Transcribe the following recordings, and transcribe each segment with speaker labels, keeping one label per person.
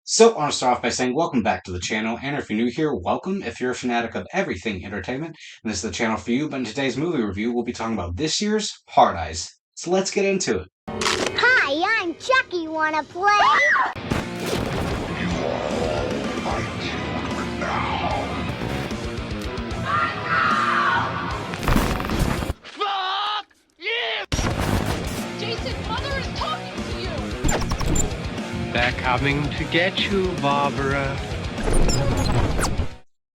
Speaker 1: So, I want to start off by saying welcome back to the channel, and if you're new here, welcome. If you're a fanatic of everything entertainment, and this is the channel for you, but in today's movie review, we'll be talking about this year's Hard Eyes. So let's get into it.
Speaker 2: Hi, I'm Chucky. Wanna play?
Speaker 3: Fuck you! Jason, Mother is talking to you!
Speaker 4: They're coming to get you, Barbara.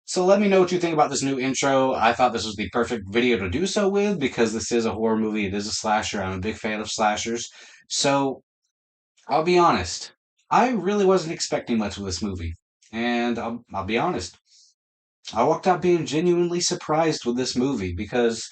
Speaker 1: So let me know what you think about this new intro. I thought this was the perfect video to do so with because this is a horror movie, it is a slasher. I'm a big fan of slashers. So, I'll be honest. I really wasn't expecting much of this movie. And I'll be honest. I walked out being genuinely surprised with this movie because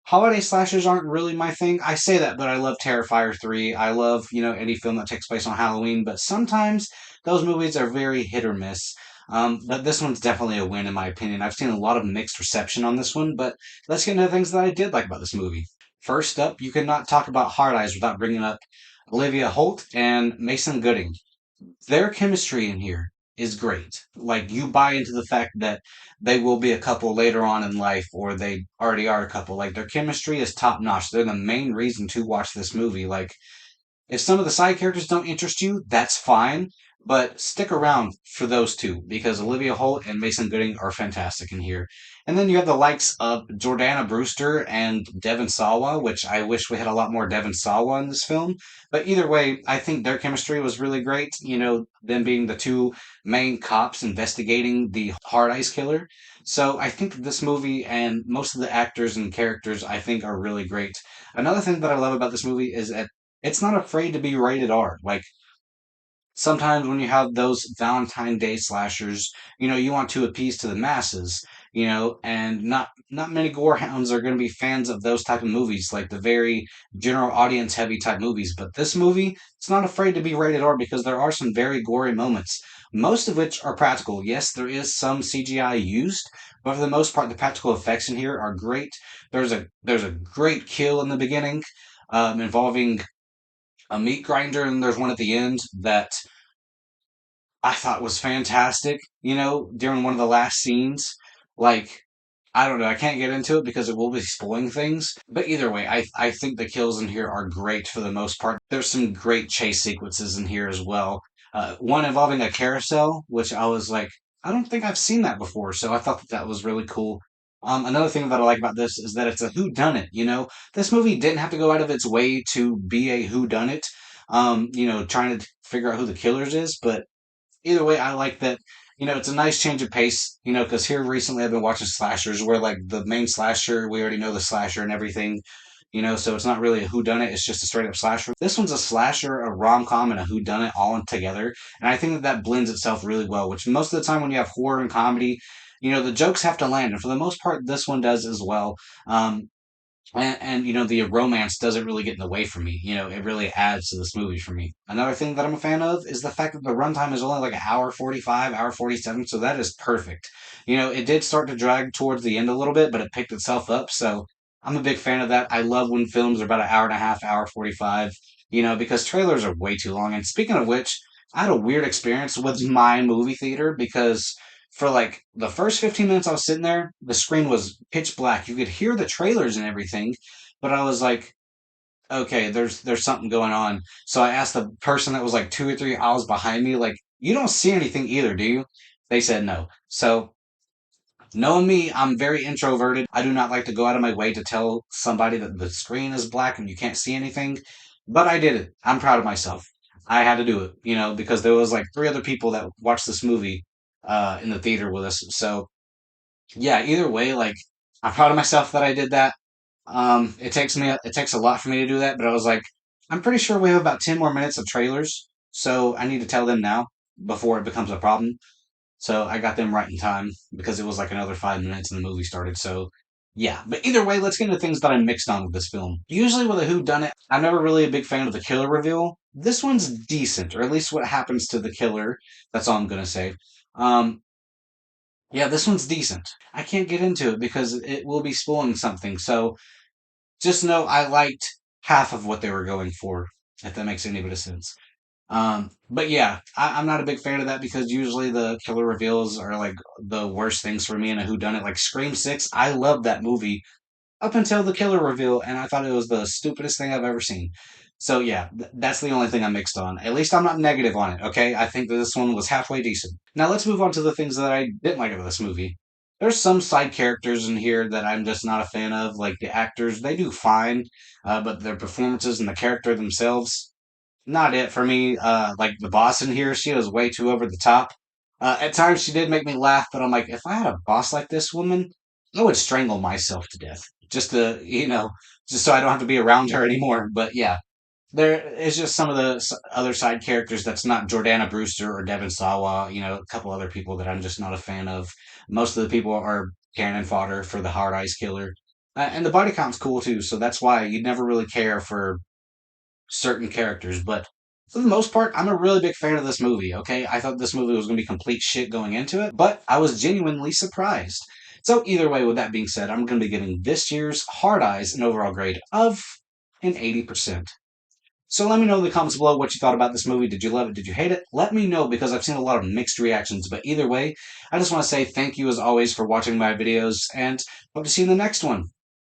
Speaker 1: holiday slashers aren't really my thing. I say that, but I love Terrifier 3. I love, any film that takes place on Halloween, but sometimes those movies are very hit or miss. But this one's definitely a win in my opinion. I've seen a lot of mixed reception on this one, but let's get into the things that I did like about this movie. First up, you cannot talk about Hard Eyes without bringing up Olivia Holt and Mason Gooding. Their chemistry in here is great. Like you buy into the fact that they will be a couple later on in life or they already are a couple. Like their chemistry is top notch. They're the main reason to watch this movie. Like if some of the side characters don't interest you, that's fine. But stick around for those two because Olivia Holt and Mason Gooding are fantastic in here. And then you have the likes of Jordana Brewster and Devon Sawa, which I wish we had a lot more Devon Sawa in this film. But either way, I think their chemistry was really great. Them being the two main cops investigating the Hard Eyes killer. So I think that this movie and most of the actors and characters I think are really great. Another thing that I love about this movie is that it's not afraid to be rated R. Like sometimes when you have those Valentine Day slashers, you want to appease to the masses, and not many gorehounds are going to be fans of those type of movies, like the very general audience heavy type movies. But this movie, it's not afraid to be rated R because there are some very gory moments, most of which are practical. Yes, there is some CGI used, but for the most part, the practical effects in here are great. There's a great kill in the beginning, involving a meat grinder, and there's one at the end that I thought was fantastic, during one of the last scenes. Like, I don't know, I can't get into it because it will be spoiling things. But either way, I think the kills in here are great for the most part. There's some great chase sequences in here as well. One involving a carousel, which I was like, I don't think I've seen that before, so I thought that was really cool. Another thing that I like about this is that it's a whodunit. This movie didn't have to go out of its way to be a whodunit, trying to figure out who the killers is, but either way, I like that. It's a nice change of pace. Because here recently I've been watching slashers where like the main slasher, we already know the slasher and everything. So it's not really a whodunit. It's just a straight up slasher. This one's a slasher, a rom com, and a whodunit all in together, and I think that blends itself really well. Which most of the time when you have horror and comedy, the jokes have to land, and for the most part, this one does as well. And the romance doesn't really get in the way for me. It really adds to this movie for me. Another thing that I'm a fan of is the fact that the runtime is only like an hour 45, hour 47, so that is perfect. It did start to drag towards the end a little bit, but it picked itself up, so I'm a big fan of that. I love when films are about an hour and a half, hour 45, because trailers are way too long. And speaking of which, I had a weird experience with my movie theater because for like the first 15 minutes I was sitting there, the screen was pitch black. You could hear the trailers and everything, but I was like, okay, there's something going on. So I asked the person that was like 2 or 3 aisles behind me, like, you don't see anything either, do you? They said no. So knowing me, I'm very introverted. I do not like to go out of my way to tell somebody that the screen is black and you can't see anything. But I did it. I'm proud of myself. I had to do it, because there was like three other people that watched this movie in the theater with us. So yeah, either way, like I'm proud of myself that I did that. It takes a lot for me to do that, but I was like, I'm pretty sure we have about 10 more minutes of trailers, so I need to tell them now before it becomes a problem. So I got them right in time because it was like another 5 minutes and the movie started. So yeah, but either way, let's get into things that I mixed on with this film. Usually with a Who Done It, I'm never really a big fan of the killer reveal. This one's decent, or at least what happens to the killer. That's all I'm gonna say. Um, yeah, this one's decent. I can't get into it because it will be spoiling something. So just know I liked half of what they were going for, if that makes any bit of sense. But yeah, I'm not a big fan of that because usually the killer reveals are like the worst things for me in a whodunit. Like Scream 6, I loved that movie up until the killer reveal, and I thought it was the stupidest thing I've ever seen. So yeah, that's the only thing I'm mixed on. At least I'm not negative on it, okay? I think that this one was halfway decent. Now let's move on to the things that I didn't like about this movie. There's some side characters in here that I'm just not a fan of. Like the actors, they do fine, but their performances and the character themselves, not it for me. Like the boss in here, she was way too over the top. At times she did make me laugh, but I'm like, if I had a boss like this woman, I would strangle myself to death just to, just so I don't have to be around her anymore. But yeah, there is just some of the other side characters that's not Jordana Brewster or Devon Sawa, a couple other people that I'm just not a fan of. Most of the people are cannon fodder for the Hard Eyes Killer. And the body count's cool too, so that's why you never really care for certain characters, but for the most part, I'm a really big fan of this movie, okay? I thought this movie was going to be complete shit going into it, but I was genuinely surprised. So, either way, with that being said, I'm going to be giving this year's Hard Eyes an overall grade of an 80%. So let me know in the comments below what you thought about this movie. Did you love it? Did you hate it? Let me know because I've seen a lot of mixed reactions. But either way, I just want to say thank you as always for watching my videos and hope to see you in the next one.